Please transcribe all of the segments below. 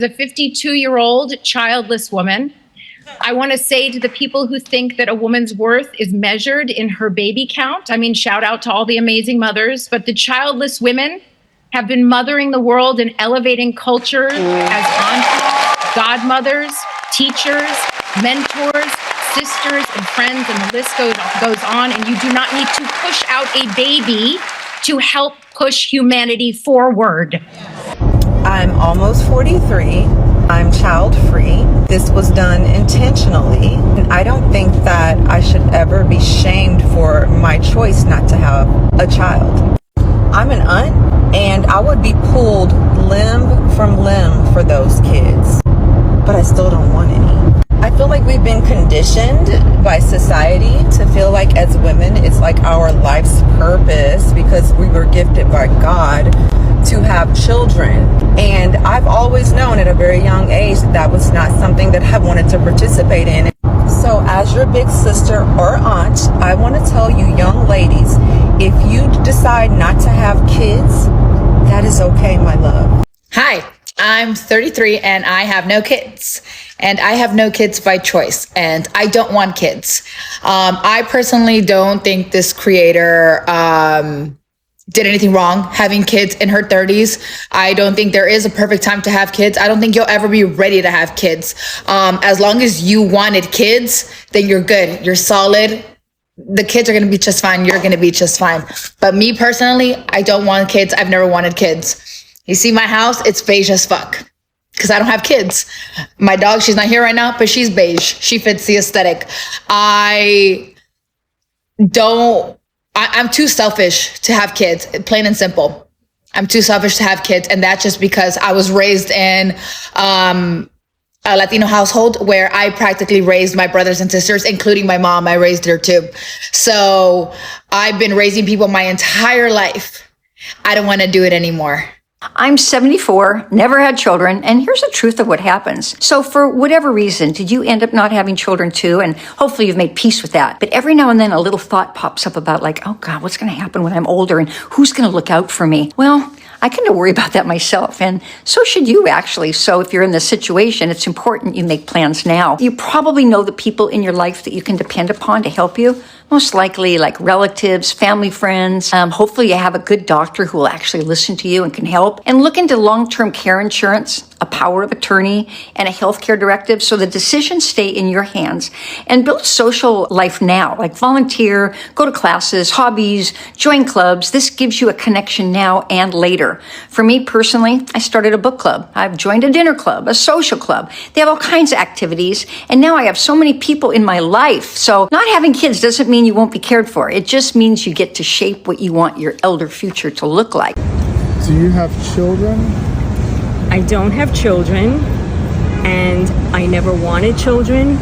a 52-year-old childless woman. I want to say to the people who think that a woman's worth is measured in her baby count, I mean, shout out to all the amazing mothers, but the childless women have been mothering the world and elevating culture as aunties, godmothers, teachers, mentors, sisters, and friends, and the list goes on. And you do not need to push out a baby to help push humanity forward. I'm almost 43. I'm child-free. This was done intentionally. And I don't think that I should ever be shamed for my choice not to have a child. I'm an aunt, and I would be pulled limb from limb for those kids, but I still don't want any. I feel like we've been conditioned by society to feel like as women, it's like our life's purpose because we were gifted by God to have children. And I've always known at a very young age that was not something that I wanted to participate in. So as your big sister or aunt, I want to tell you young ladies, if you decide not to have kids, that is okay, my love. Hi, I'm 33 and I have no kids. And I have no kids by choice, and I don't want kids. I personally don't think this creator did anything wrong having kids in her 30s. I don't think there is a perfect time to have kids. I don't think you'll ever be ready to have kids. As long as you wanted kids, then you're good. You're solid. The kids are going to be just fine. You're going to be just fine. But me personally, I don't want kids. I've never wanted kids. You see my house, it's beige as fuck because I don't have kids. My dog, she's not here right now, but she's beige. She fits the aesthetic. I'm too selfish to have kids, plain and simple. I'm too selfish to have kids. And that's just because I was raised in a Latino household where I practically raised my brothers and sisters, including my mom. I raised her too. So I've been raising people my entire life. I don't want to do it anymore. I'm 74, never had children, and here's the truth of what happens. So for whatever reason, did you end up not having children too? And hopefully you've made peace with that. But every now and then a little thought pops up about like, oh God, what's going to happen when I'm older and who's going to look out for me? Well, I kind of worry about that myself, and so should you actually. So if you're in this situation, it's important you make plans now. You probably know the people in your life that you can depend upon to help you. Most likely like relatives, family, friends. Hopefully you have a good doctor who will actually listen to you and can help. And look into long-term care insurance, a power of attorney, and a healthcare directive so the decisions stay in your hands. And build social life now, like volunteer, go to classes, hobbies, join clubs. This gives you a connection now and later. For me personally, I started a book club. I've joined a dinner club, a social club. They have all kinds of activities. And now I have so many people in my life. So not having kids doesn't mean you won't be cared for. It just means you get to shape what you want your elder future to look like. Do you have children? I don't have children, and I never wanted children.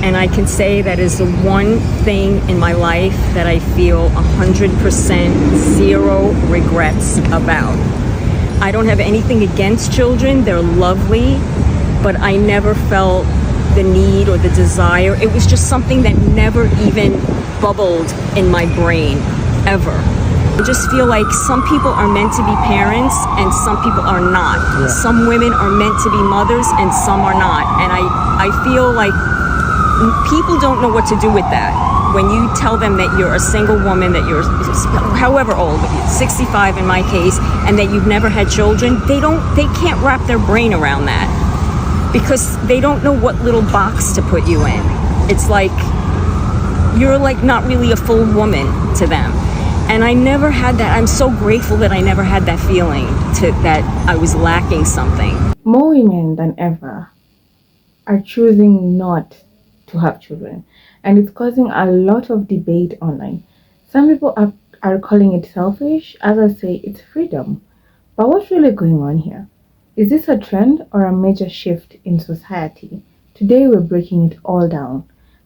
And I can say that is the one thing in my life that I feel 100% zero regrets about. I don't have anything against children. They're lovely, but I never felt the need or the desire. It was just something that never even bubbled in my brain, ever. I just feel like some people are meant to be parents and some people are not. Yeah. Some women are meant to be mothers and some are not. And I feel like people don't know what to do with that. When you tell them that you're a single woman, that you're however old, 65 in my case, and that you've never had children, they can't wrap their brain around that because they don't know what little box to put you in. It's like you're like not really a full woman to them. And I never had that. I'm so grateful that I never had that feeling that I was lacking something. More women than ever are choosing not to have children, and it's causing a lot of debate online. Some people are calling it selfish, others say it's freedom. But what's really going on here? Is this a trend or a major shift in society? Today we're breaking it all down.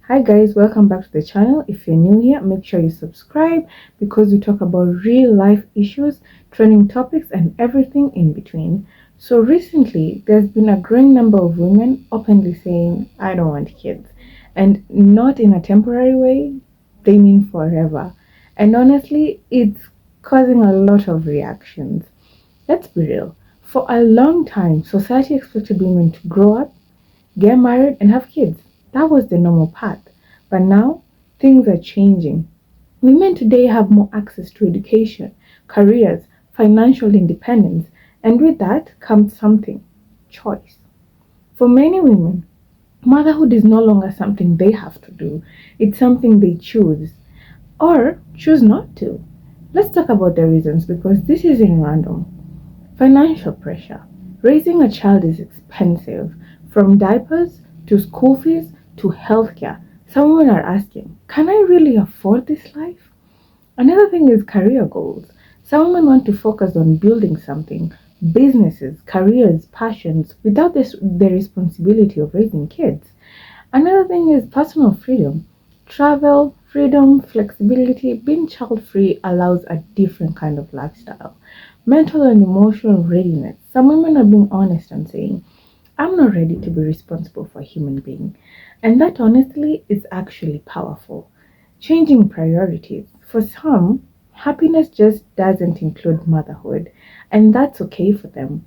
Hi guys, welcome back to the channel. If you're new here, make sure you subscribe because we talk about real life issues, trending topics, and everything in between. So recently, there's been a growing number of women openly saying, I don't want kids. And not in a temporary way, they mean forever. And honestly, it's causing a lot of reactions. Let's be real. For a long time, society expected women to grow up, get married, and have kids. That was the normal path. But now, things are changing. Women today have more access to education, careers, financial independence, and with that comes something: choice. For many women, motherhood is no longer something they have to do, it's something they choose or choose not to. Let's talk about the reasons because this isn't random. Financial pressure. Raising a child is expensive, from diapers to school fees to healthcare. Some women are asking, can I really afford this life? Another thing is career goals. Some women want to focus on building something, businesses, careers, passions, without the responsibility of raising kids. Another thing is personal freedom. Travel, freedom, flexibility. Being child free allows a different kind of lifestyle. Mental and emotional readiness. Some women are being honest and saying, I'm not ready to be responsible for a human being. And that honestly is actually powerful. Changing priorities. For some, happiness just doesn't include motherhood, and that's okay for them.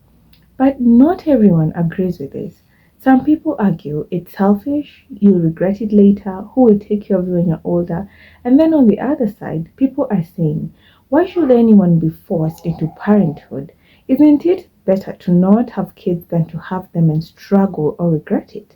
But not everyone agrees with this. Some people argue it's selfish, you'll regret it later, who will take care of you when you're older? And then on the other side, people are saying, why should anyone be forced into parenthood? Isn't it better to not have kids than to have them and struggle or regret it?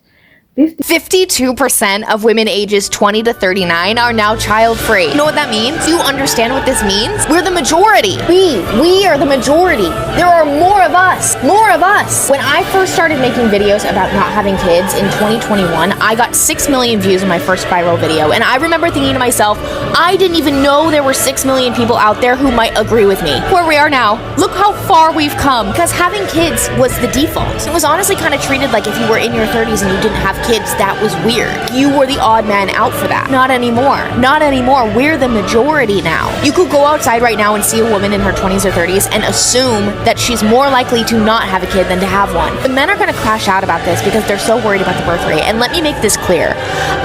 This 52% of women ages 20 to 39 are now child-free. You know what that means? Do you understand what this means? We're the majority. We are the majority. There are more of us. More of us. When I first started making videos about not having kids in 2021, I got 6 million views in my first viral video. And I remember thinking to myself, I didn't even know there were 6 million people out there who might agree with me. Where we are now, look how far we've come. Because having kids was the default. It was honestly kind of treated like if you were in your 30s and you didn't have kids, that was weird. You were the odd man out for that. Not anymore. Not anymore. We're the majority now. You could go outside right now and see a woman in her 20s or 30s and assume that she's more likely to not have a kid than to have one. The men are going to crash out about this because they're so worried about the birth rate. And let me make this clear.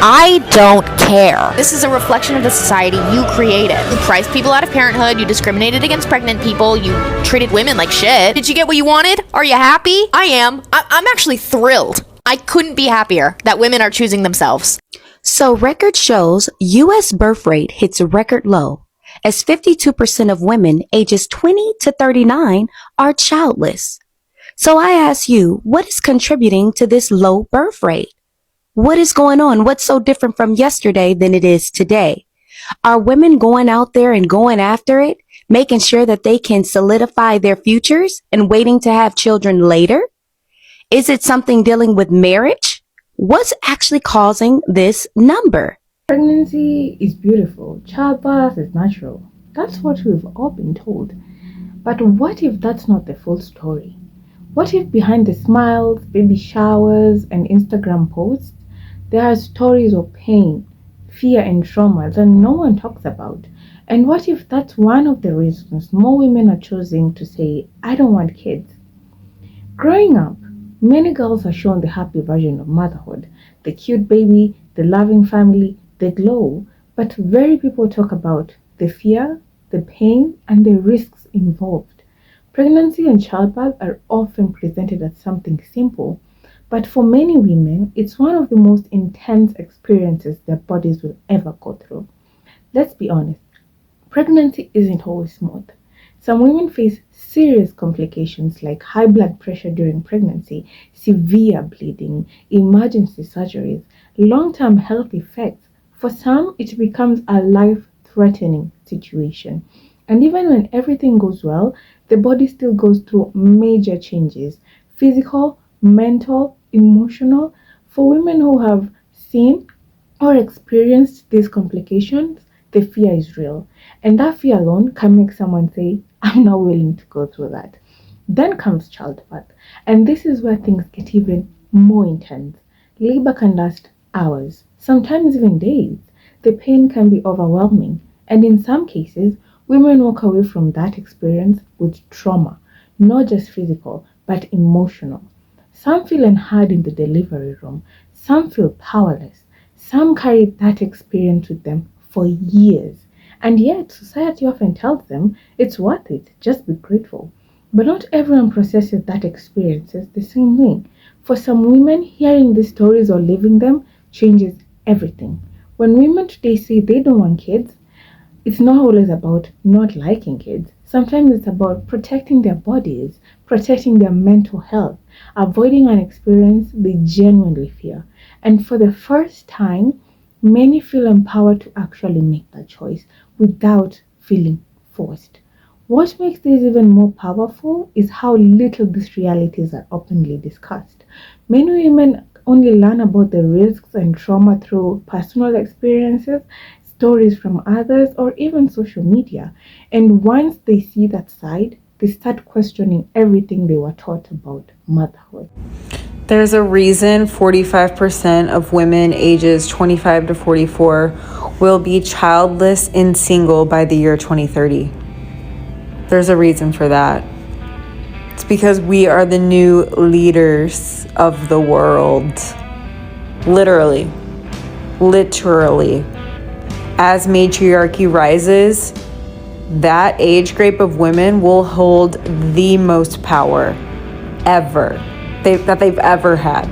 I don't care. This is a reflection of the society you created. You priced people out of parenthood. You discriminated against pregnant people. You treated women like shit. Did you get what you wanted? Are you happy? I am. I'm actually thrilled. I couldn't be happier that women are choosing themselves. So record shows U.S. birth rate hits a record low as 52% of women ages 20 to 39 are childless. So I ask you, what is contributing to this low birth rate? What is going on? What's so different from yesterday than it is today? Are women going out there and going after it, making sure that they can solidify their futures and waiting to have children later? Is it something dealing with marriage? What's actually causing this number? pregnancy is beautiful, childbirth is natural. That's what we've all been told. But what if that's not the full story? What if behind the smiles, baby showers, and Instagram posts, there are stories of pain, fear, and trauma that no one talks about? And what if that's one of the reasons more women are choosing to say, I don't want kids? Growing up, many girls are shown the happy version of motherhood, the cute baby, the loving family, the glow, but very people talk about the fear, the pain, and the risks involved. Pregnancy and childbirth are often presented as something simple, but for many women, it's one of the most intense experiences their bodies will ever go through. Let's be honest, pregnancy isn't always smooth. Some women face serious complications like high blood pressure during pregnancy, severe bleeding, emergency surgeries, long-term health effects. For some, it becomes a life-threatening situation. And even when everything goes well, the body still goes through major changes: physical, mental, emotional. For women who have seen or experienced these complications, the fear is real. And that fear alone can make someone say, I'm not willing to go through that. Then comes childbirth. And this is where things get even more intense. Labor can last hours, sometimes even days. The pain can be overwhelming. And in some cases, women walk away from that experience with trauma, not just physical, but emotional. Some feel unheard in the delivery room. Some feel powerless. Some carry that experience with them for years. And yet, society often tells them it's worth it, just be grateful. But not everyone processes that experiences the same way. For some women, hearing these stories or living them changes everything. When women today say they don't want kids, it's not always about not liking kids. Sometimes it's about protecting their bodies, protecting their mental health, avoiding an experience they genuinely fear. And for the first time, many feel empowered to actually make that choice without feeling forced. What makes this even more powerful is how little these realities are openly discussed. Many women only learn about the risks and trauma through personal experiences, stories from others, or even social media. And once they see that side, they start questioning everything they were taught about motherhood. There's a reason 45% of women ages 25 to 44 will be childless and single by the year 2030. There's a reason for that. It's because we are the new leaders of the world. Literally. As matriarchy rises, that age group of women will hold the most power ever that they've ever had.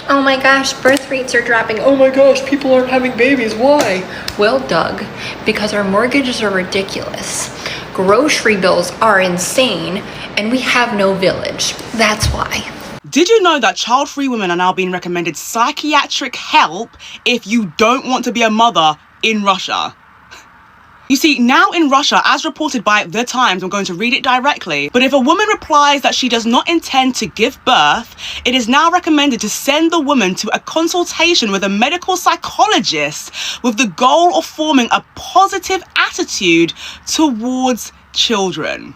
Oh my gosh, birth rates are dropping. Oh my gosh, people aren't having babies. Why? Well, Doug, because our mortgages are ridiculous. Grocery bills are insane, and we have no village. That's why. Did you know that child-free women are now being recommended psychiatric help if you don't want to be a mother in Russia? You see, now in Russia, as reported by The Times, I'm going to read it directly, but if a woman replies that she does not intend to give birth, it is now recommended to send the woman to a consultation with a medical psychologist with the goal of forming a positive attitude towards children.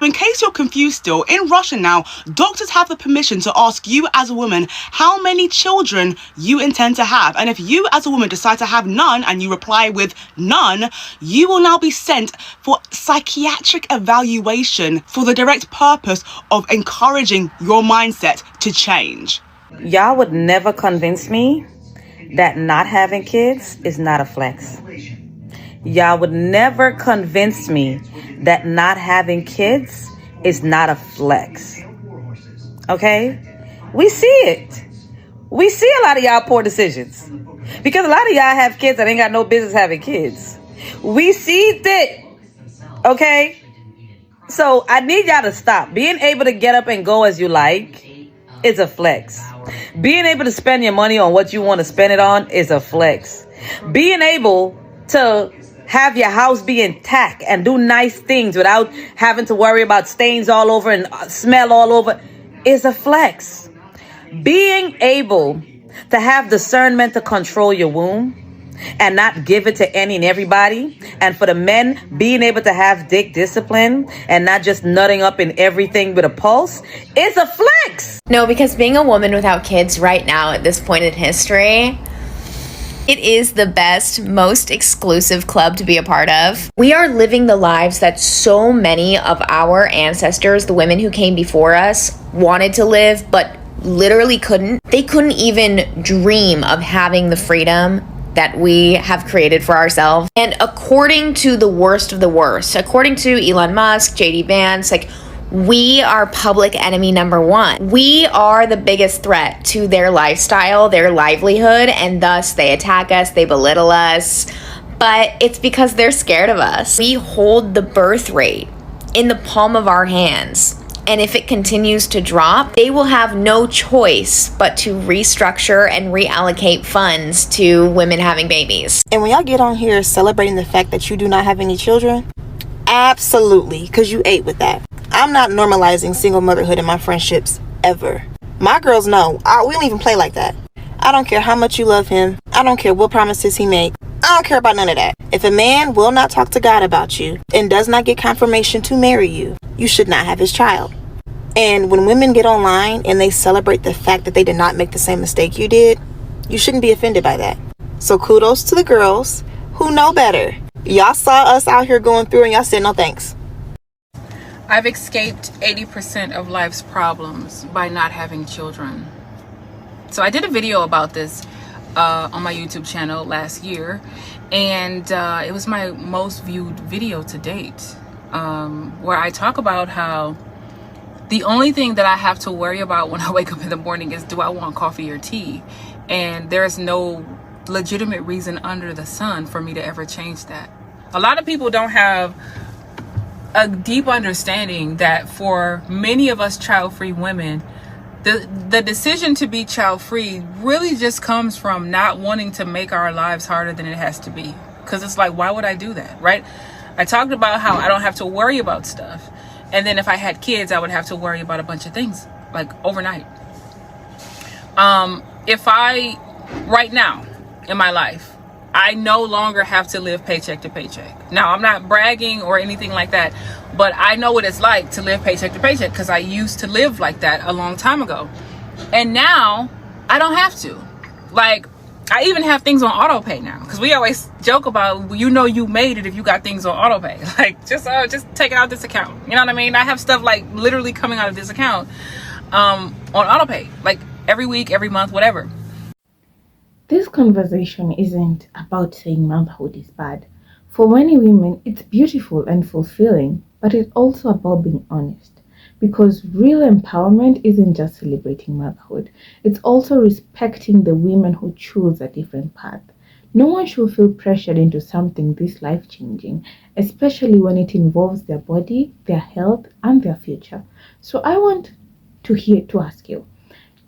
In case you're confused still, in Russia now, doctors have the permission to ask you as a woman how many children you intend to have. And if you as a woman decide to have none and you reply with none, you will now be sent for psychiatric evaluation for the direct purpose of encouraging your mindset to change. Y'all would never convince me that not having kids is not a flex. Y'all would never convince me that not having kids is not a flex. Okay? We see it. We see a lot of y'all poor decisions. Because a lot of y'all have kids that ain't got no business having kids. We see that. Okay? So I need y'all to stop. Being able to get up and go as you like is a flex. Being able to spend your money on what you want to spend it on is a flex. Being able to have your house be intact and do nice things without having to worry about stains all over and smell all over is a flex. Being able to have discernment to control your womb and not give it to any and everybody, and for the men being able to have dick discipline and not just nutting up in everything with a pulse is a flex. No, because being a woman without kids right now at this point in history, it is the best, most exclusive club to be a part of. We are living the lives that so many of our ancestors, the women who came before us, wanted to live, but literally couldn't. They couldn't even dream of having the freedom that we have created for ourselves. And according to the worst of the worst, according to Elon Musk, JD Vance, we are public enemy number one. We are the biggest threat to their lifestyle, their livelihood, and thus they attack us, they belittle us. But it's because they're scared of us. We hold the birth rate in the palm of our hands. And if it continues to drop, they will have no choice but to restructure and reallocate funds to women having babies. And when y'all get on here celebrating the fact that you do not have any children, absolutely, because you ate with that. I'm not normalizing single motherhood in my friendships ever. My girls know. We don't even play like that. I don't care how much you love him. I don't care what promises he make. I don't care about none of that. If a man will not talk to God about you and does not get confirmation to marry you, you should not have his child. And when women get online and they celebrate the fact that they did not make the same mistake you did, you shouldn't be offended by that. So kudos to the girls who know better. Y'all saw us out here going through and y'all said no thanks. I've escaped 80% of life's problems by not having children. So I did a video about this on my YouTube channel last year, and it was my most viewed video to date. where I talk about how the only thing that I have to worry about when I wake up in the morning is, do I want coffee or tea? And there's no legitimate reason under the sun for me to ever change that. A lot of people don't have a deep understanding that for many of us child-free women, the decision to be child-free really just comes from not wanting to make our lives harder than it has to be. Because it's like, why would I do that, right? I talked about how I don't have to worry about stuff. And then if I had kids, I would have to worry about a bunch of things, like overnight. Right now in my life, I no longer have to live paycheck to paycheck. Now, I'm not bragging or anything like that, but I know what it's like to live paycheck to paycheck because I used to live like that a long time ago. And now I don't have to. Like, I even have things on auto pay now, because we always joke about, you know, you made it if you got things on auto pay. Like, just take it out of this account. You know what I mean? I have stuff like literally coming out of this account on auto pay, like every week, every month, whatever. This conversation isn't about saying motherhood is bad. For many women, it's beautiful and fulfilling, but it's also about being honest. Because real empowerment isn't just celebrating motherhood, it's also respecting the women who choose a different path. No one should feel pressured into something this life-changing, especially when it involves their body, their health, and their future. So I want to ask you,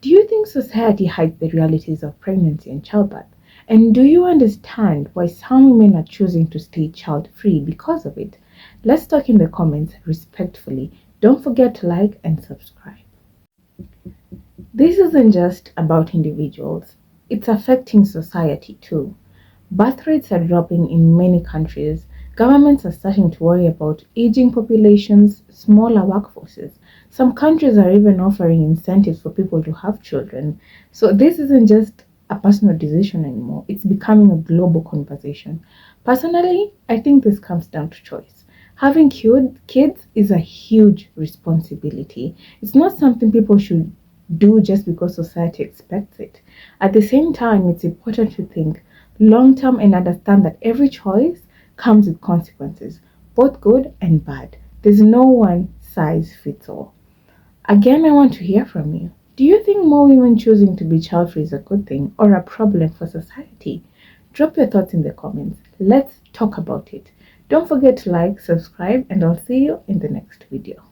do you think society hides the realities of pregnancy and childbirth? And do you understand why some women are choosing to stay child-free because of it? Let's talk in the comments respectfully. Don't forget to like and subscribe. This isn't just about individuals. It's affecting society too. Birth rates are dropping in many countries. Governments are starting to worry about aging populations, smaller workforces. Some countries are even offering incentives for people to have children. So this isn't just a personal decision anymore. It's becoming a global conversation. Personally, I think this comes down to choice. Having kids is a huge responsibility. It's not something people should do just because society expects it. At the same time, it's important to think long-term and understand that every choice comes with consequences, both good and bad. There's no one size fits all. Again, I want to hear from you. Do you think more women choosing to be child-free is a good thing or a problem for society? Drop your thoughts in the comments. Let's talk about it. Don't forget to like, subscribe, and I'll see you in the next video.